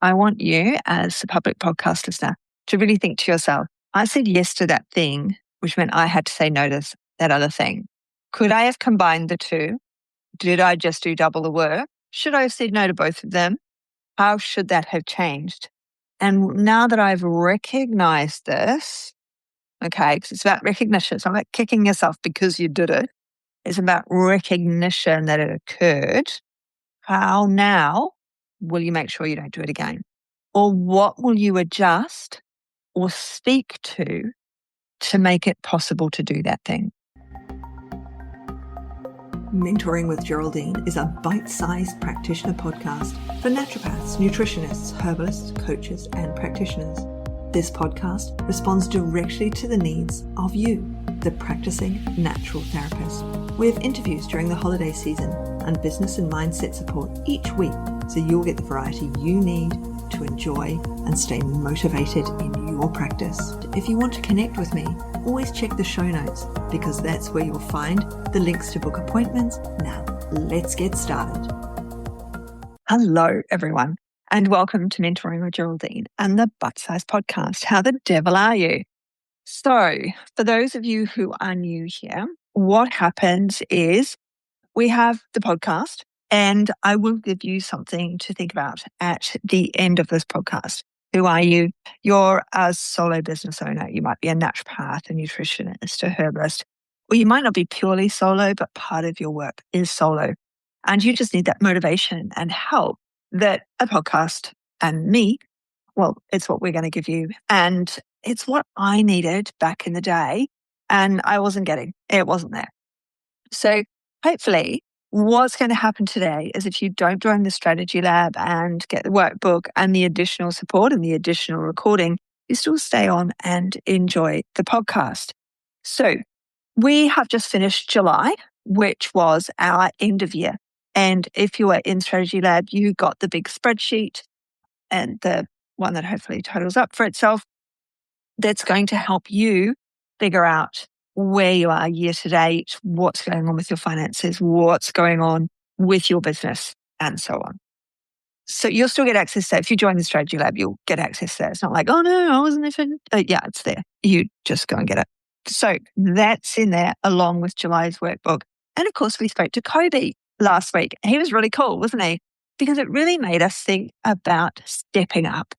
I want you as a public podcast listener to really think to yourself, I said yes to that thing, which meant I had to say no to that other thing. Could I have combined the two? Did I just do double the work? Should I have said no to both of them? How should that have changed? And now that I've recognized this, okay, because it's about recognition. It's not about kicking yourself because you did it. It's about recognition that it occurred. How now will you make sure you don't do it again? Or what will you adjust or speak to make it possible to do that thing? Mentoring with Geraldine is a bite-sized practitioner podcast for naturopaths, nutritionists, herbalists, coaches, and practitioners. This podcast responds directly to the needs of you, the practicing natural therapist. We have interviews during the holiday season and business and mindset support each week, so you'll get the variety you need to enjoy and stay motivated in your practice. If you want to connect with me, always check the show notes because that's where you'll find the links to book appointments. Now, let's get started. Hello, everyone, and welcome to Mentoring with Geraldine and the Bite Size Podcast. How the devil are you? So, for those of you who are new here, what happens is we have the podcast, and I will give you something to think about at the end of this podcast. Who are you? You're a solo business owner. You might be a naturopath, a nutritionist, a herbalist, or you might not be purely solo, but part of your work is solo. And you just need that motivation and help that a podcast and me, well, it's what we're going to give you. And it's what I needed back in the day, and I wasn't getting. It wasn't there. So hopefully what's going to happen today is if you don't join the strategy lab and get the workbook and the additional support and the additional recording, you still stay on and enjoy the podcast. So we have just finished July, which was our end of year. And if you are in strategy lab, you got the big spreadsheet and the one that hopefully totals up for itself. That's going to help you figure out where you are year to date, what's going on with your finances, what's going on with your business, and so on. So you'll still get access to that. If you join the strategy lab, you'll get access to that. It's not like, oh no, I wasn't even. Yeah, it's there. You just go and get it. So that's in there along with July's workbook. And of course, we spoke to Kobe last week. He was really cool, wasn't he? Because it really made us think about stepping up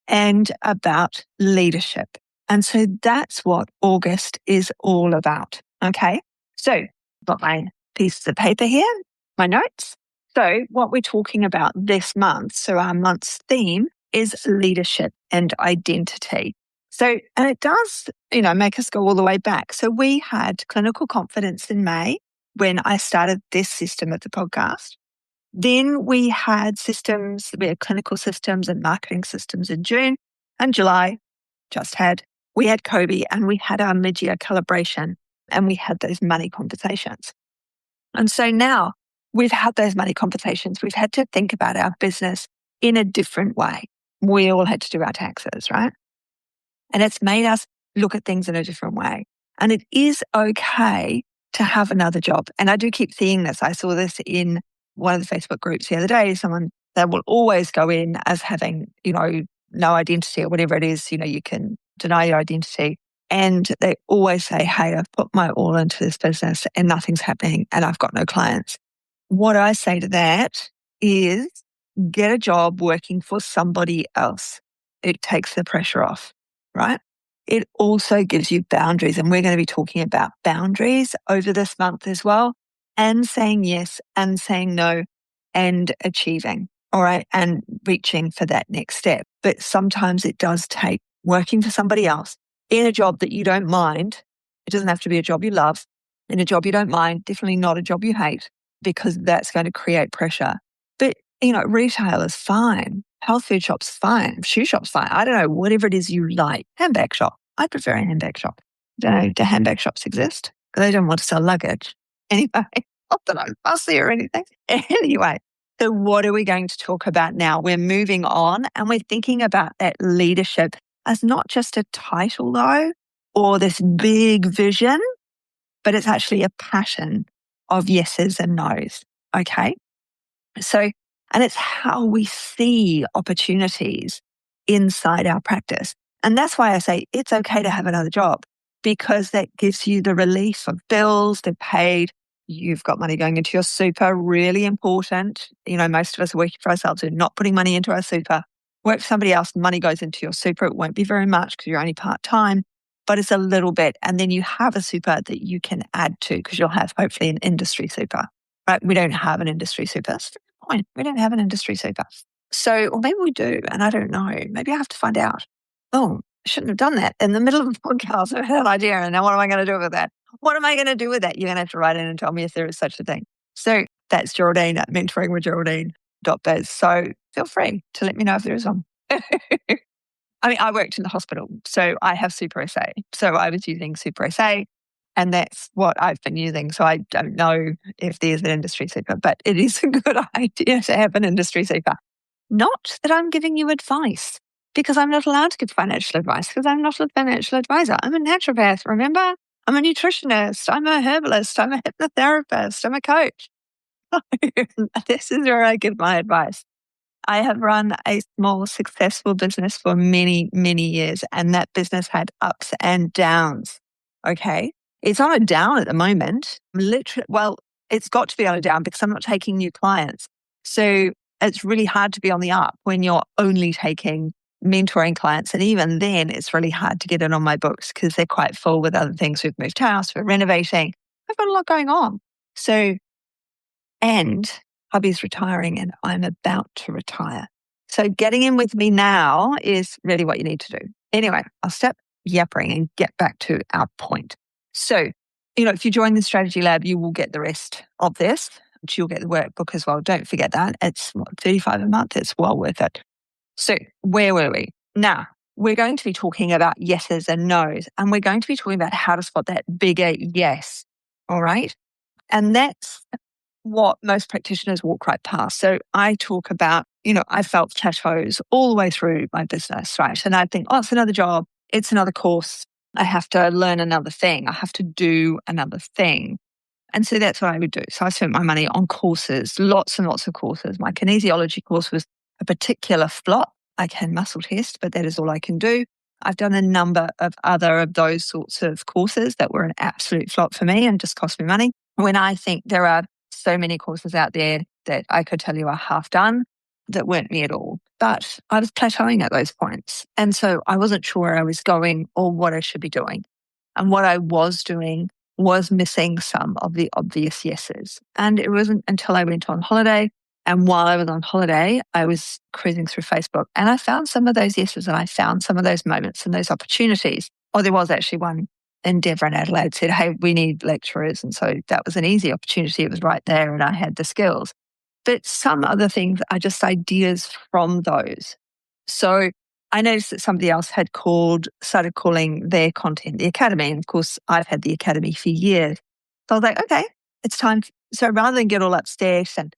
and about leadership. And so that's what August is all about. Okay. So I've got my pieces of paper here, my notes. So what we're talking about this month, so our month's theme is leadership and identity. So, and it does, make us go all the way back. So we had clinical confidence in May when I started this system of the podcast. Then we had clinical systems and marketing systems in June, and July we had Kobe, and we had our mid-year calibration, and we had those money conversations. And so now we've had those money conversations. We've had to think about our business in a different way. We all had to do our taxes, right? And it's made us look at things in a different way. And it is okay to have another job. And I do keep seeing this. I saw this in one of the Facebook groups the other day, someone that will always go in as having, no identity or whatever it is, you can deny your identity. And they always say, hey, I've put my all into this business and nothing's happening and I've got no clients. What I say to that is get a job working for somebody else. It takes the pressure off, right? It also gives you boundaries. And we're going to be talking about boundaries over this month as well, and saying yes and saying no and achieving, all right, and reaching for that next step. But sometimes it does take working for somebody else in a job that you don't mind. It doesn't have to be a job you love. In a job you don't mind, definitely not a job you hate, because that's going to create pressure. But, retail is fine. Health food shop's fine. Shoe shop's fine. I don't know, whatever it is you like. Handbag shop. I prefer a handbag shop. I don't know, do handbag shops exist? Because they don't want to sell luggage. Anyway, not that I'm fussy or anything. Anyway, so what are we going to talk about now? We're moving on and we're thinking about that leadership as not just a title though, or this big vision, but it's actually a pattern of yeses and nos. Okay. So And it's how we see opportunities inside our practice. And that's why I say it's okay to have another job, because that gives you the relief of bills, they're paid. You've got money going into your super, really important. Most of us are working for ourselves. We're not putting money into our super. Work for somebody else, money goes into your super. It won't be very much because you're only part-time, but it's a little bit. And then you have a super that you can add to, because you'll have hopefully an industry super, right? We don't have an industry super. That's the point. We don't have an industry super. So, or maybe we do, and I don't know. Maybe I have to find out. Oh, I shouldn't have done that. In the middle of the podcast, I had an idea, and now what am I going to do with that? What am I going to do with that? You're going to have to write in and tell me if there is such a thing. So that's Geraldine at mentoringwithgeraldine.biz. So feel free to let me know if there is one. I mean, I worked in the hospital, so I have Super SA. So I was using Super SA, and that's what I've been using. So I don't know if there's an industry super, but it is a good idea to have an industry super. Not that I'm giving you advice, because I'm not allowed to give financial advice, because I'm not a financial advisor. I'm a naturopath, remember? I'm a nutritionist. I'm a herbalist. I'm a hypnotherapist. I'm a coach. This is where I give my advice. I have run a small, successful business for many, many years, and that business had ups and downs. Okay. It's on a down at the moment. Literally, well, it's got to be on a down because I'm not taking new clients. So it's really hard to be on the up when you're only taking mentoring clients. And even then, it's really hard to get it on my books because they're quite full with other things. We've moved house, we're renovating. I've got a lot going on. And hubby's retiring and I'm about to retire. So getting in with me now is really what you need to do. Anyway, I'll stop yappering and get back to our point. So, if you join the Strategy Lab, you will get the rest of this, which you'll get the workbook as well. Don't forget that. It's $35 a month. It's well worth it. So where were we? Now, we're going to be talking about yeses and nos, and we're going to be talking about how to spot that bigger yes. All right. And that's what most practitioners walk right past. So I talk about, I felt plateaus all the way through my business, right? And I think, it's another job. It's another course. I have to learn another thing. I have to do another thing. And so that's what I would do. So I spent my money on courses, lots and lots of courses. My kinesiology course was a particular flop. I can muscle test, but that is all I can do. I've done a number of other of those sorts of courses that were an absolute flop for me and just cost me money. When I think there are so many courses out there that I could tell you are half done that weren't me at all. But I was plateauing at those points. And so I wasn't sure where I was going or what I should be doing. And what I was doing was missing some of the obvious yeses. And it wasn't until I went on holiday. And while I was on holiday, I was cruising through Facebook and I found some of those yeses and I found some of those moments and those opportunities. Oh, there was actually one Endeavour in Adelaide said, hey, we need lecturers. And so that was an easy opportunity. It was right there and I had the skills. But some other things are just ideas from those. So I noticed that somebody else had started calling their content the Academy. And of course, I've had the Academy for years. So I was like, okay, it's time. So rather than get all upset and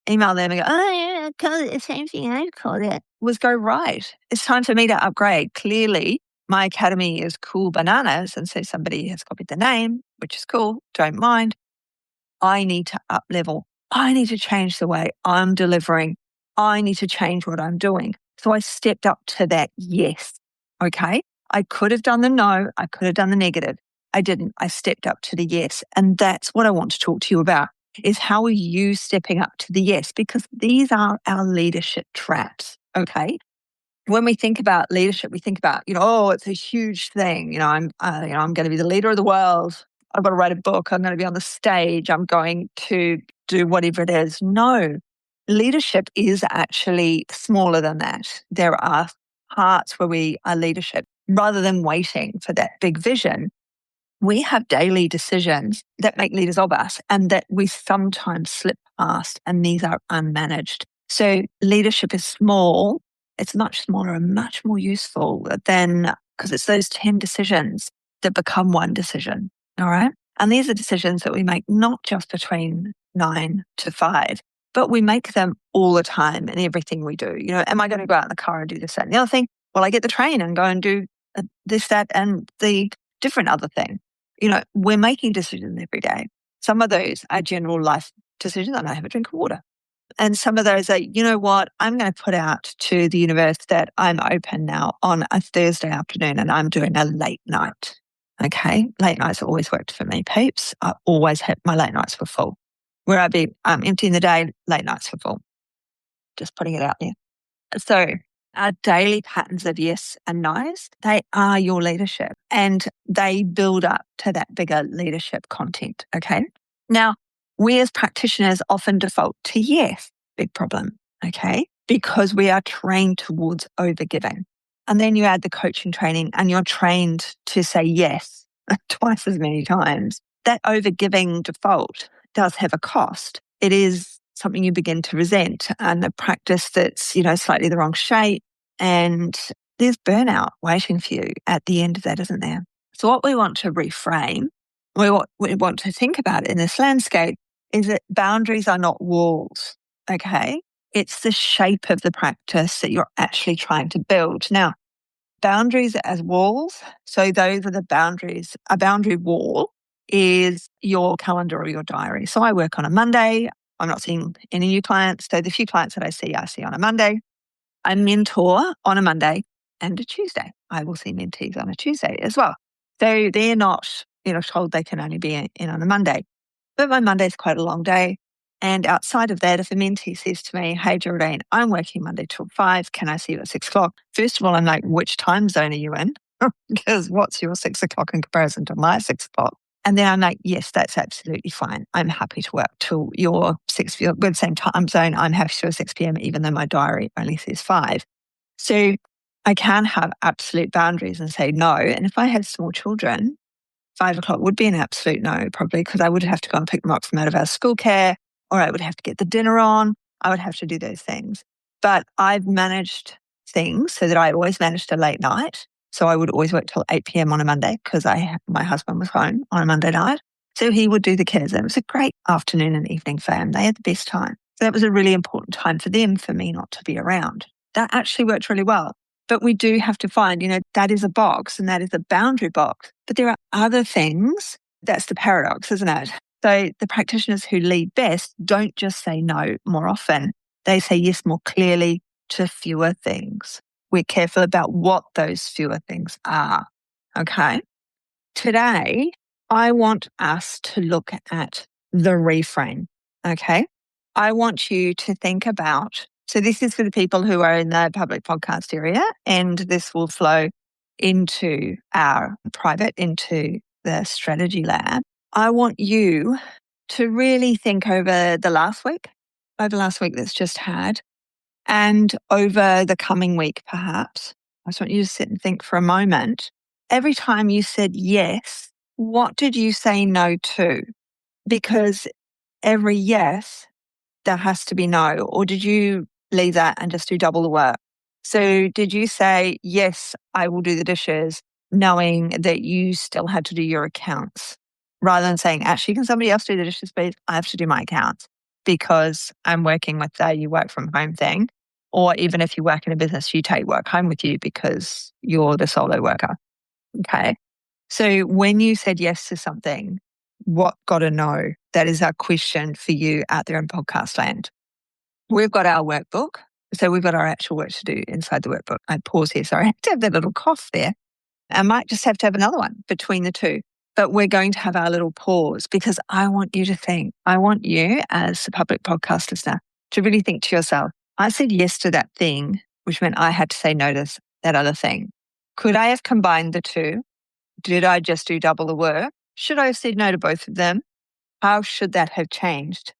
email them and go, oh, yeah, I call it the same thing I called it, was go, right, it's time for me to upgrade. Clearly, my Academy is cool bananas. And so somebody has copied the name, which is cool, don't mind. I need to up level. I need to change the way I'm delivering. I need to change what I'm doing. So I stepped up to that yes. Okay. I could have done the no. I could have done the negative. I didn't. I stepped up to the yes. And that's what I want to talk to you about is how are you stepping up to the yes? Because these are our leadership traps. Okay. When we think about leadership, we think about, it's a huge thing. I'm going to be the leader of the world. I've got to write a book. I'm going to be on the stage. I'm going to do whatever it is. No, leadership is actually smaller than that. There are parts where we are leadership. Rather than waiting for that big vision, we have daily decisions that make leaders of us and that we sometimes slip past, and these are unmanaged. So leadership is small. It's much smaller and much more useful than, because it's those 10 decisions that become one decision. All right. And these are decisions that we make not just between 9 to 5, but we make them all the time in everything we do. Am I going to go out in the car and do this, that, and the other thing? Well, I get the train and go and do this, that, and the different other thing. We're making decisions every day. Some of those are general life decisions. I don't have a drink of water. And some of those are, you know what, I'm going to put out to the universe that I'm open now on a Thursday afternoon and I'm doing a late night. Okay. Late nights always worked for me, peeps. I always had my late nights were full. Where I'd be empty in the day, late nights were full. Just putting it out there. So our daily patterns of yes and noes, they are your leadership and they build up to that bigger leadership content. Okay. Now, we as practitioners often default to yes, big problem. Okay. Because we are trained towards overgiving. And then you add the coaching training and you're trained to say yes twice as many times. That overgiving default does have a cost. It is something you begin to resent and a practice that's, slightly the wrong shape. And there's burnout waiting for you at the end of that, isn't there? So what we want to reframe, what we want to think about in this landscape is that boundaries are not walls, okay? It's the shape of the practice that you're actually trying to build. Now, boundaries as walls, so those are the boundaries. A boundary wall is your calendar or your diary. So I work on a Monday. I'm not seeing any new clients. So the few clients that I see on a Monday. I mentor on a Monday and a Tuesday. I will see mentees on a Tuesday as well. So they're not, told they can only be in on a Monday. But my Monday is quite a long day. And outside of that, if a mentee says to me, hey, Geraldine, I'm working Monday till 5. Can I see you at 6 o'clock? First of all, I'm like, which time zone are you in? Because what's your 6 o'clock in comparison to my 6 o'clock? And then I'm like, yes, that's absolutely fine. I'm happy to work till your 6 p.m. We're the same time zone. I'm happy to 6 p.m., even though my diary only says 5. So I can have absolute boundaries and say no. And if I had small children, 5 o'clock would be an absolute no, probably, because I would have to go and pick them up from out of our school care, or I would have to get the dinner on. I would have to do those things. But I've managed things so that I always managed a late night. So I would always work till 8 p.m. on a Monday because my husband was home on a Monday night. So he would do the kids. And it was a great afternoon and evening for him. They had the best time. So that was a really important time for them, for me not to be around. That actually worked really well. But we do have to find, that is a box and that is a boundary box. But there are other things. That's the paradox, isn't it? So the practitioners who lead best don't just say no more often. They say yes more clearly to fewer things. We're careful about what those fewer things are. Okay. Today, I want us to look at the reframe. Okay. I want you to think about, so this is for the people who are in the public podcast area, and this will flow into our private, into the strategy lab. I want you to really think over the last week that's just had, and over the coming week, perhaps. I just want you to sit and think for a moment. Every time you said yes, what did you say no to? Because every yes, there has to be no. Or did you leave that and just do double the work? So did you say, yes, I will do the dishes, knowing that you still had to do your accounts? Rather than saying, actually, can somebody else do the dishes, please? I have to do my accounts because I'm working with you work from home thing. Or even if you work in a business, you take work home with you because you're the solo worker. Okay. So when you said yes to something, what got a no? That is our question for you out there in podcast land. We've got our workbook. So we've got our actual work to do inside the workbook. I pause here. Sorry, I have to have that little cough there. I might just have to have another one between the two. But we're going to have our little pause because I want you to think. I want you as a public podcast listener to really think to yourself, I said yes to that thing, which meant I had to say no to that other thing. Could I have combined the two? Did I just do double the work? Should I have said no to both of them? How should that have changed?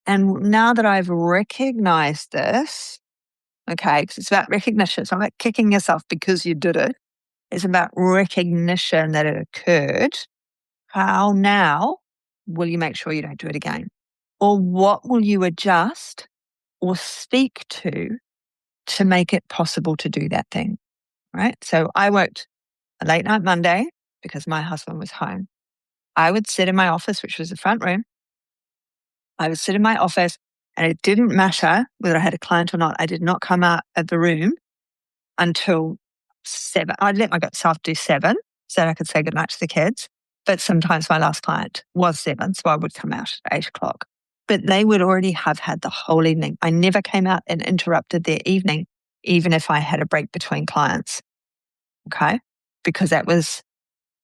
And now that I've recognized this, okay, because it's about recognition. It's not about kicking yourself because you did it. It's about recognition that it occurred. How now will you make sure you don't do it again? Or what will you adjust or speak to make it possible to do that thing, right? So I worked a late night Monday because my husband was home. I would sit in my office, which was the front room. I would sit in my office and it didn't matter whether I had a client or not. I did not come out of the room until 7. I'd let myself do 7 so that I could say goodnight to the kids. But sometimes my last client was 7, so I would come out at 8 o'clock. but they would already have had the whole evening. I never came out and interrupted their evening, even if I had a break between clients. Okay. Because that was,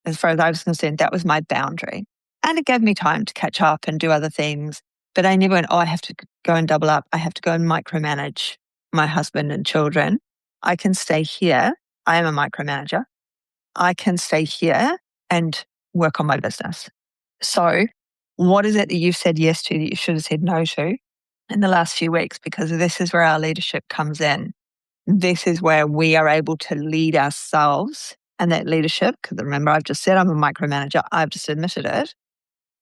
as far as I was concerned, that was my boundary. And it gave me time to catch up and do other things. But I never went, I have to go and double up. I have to go and micromanage my husband and children. I can stay here. I am a micromanager. I can stay here and work on my business. So what is it that you've said yes to that you should have said no to in the last few weeks? Because this is where our leadership comes in. This is where we are able to lead ourselves and that leadership, because remember, I've just said I'm a micromanager. I've just admitted it.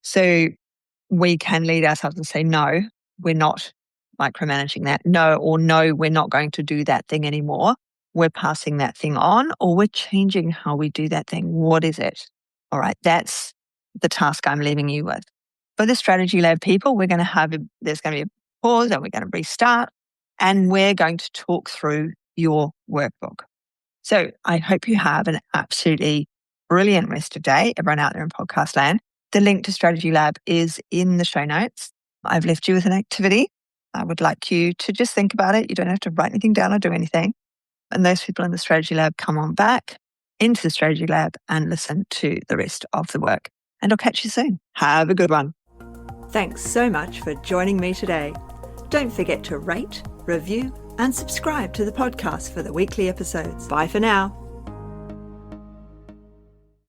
So we can lead ourselves and say, no, we're not micromanaging that. No, we're not going to do that thing anymore. We're passing that thing on, or we're changing how we do that thing. What is it? All right, that's the task I'm leaving you with. For the Strategy Lab people, there's going to be a pause and we're going to restart, and we're going to talk through your workbook. So I hope you have an absolutely brilliant rest of day, everyone out there in podcast land. The link to Strategy Lab is in the show notes. I've left you with an activity. I would like you to just think about it. You don't have to write anything down or do anything. And those people in the Strategy Lab, come on back into the Strategy Lab and listen to the rest of the work. And I'll catch you soon. Have a good one. Thanks so much for joining me today. Don't forget to rate, review, and subscribe to the podcast for the weekly episodes. Bye for now.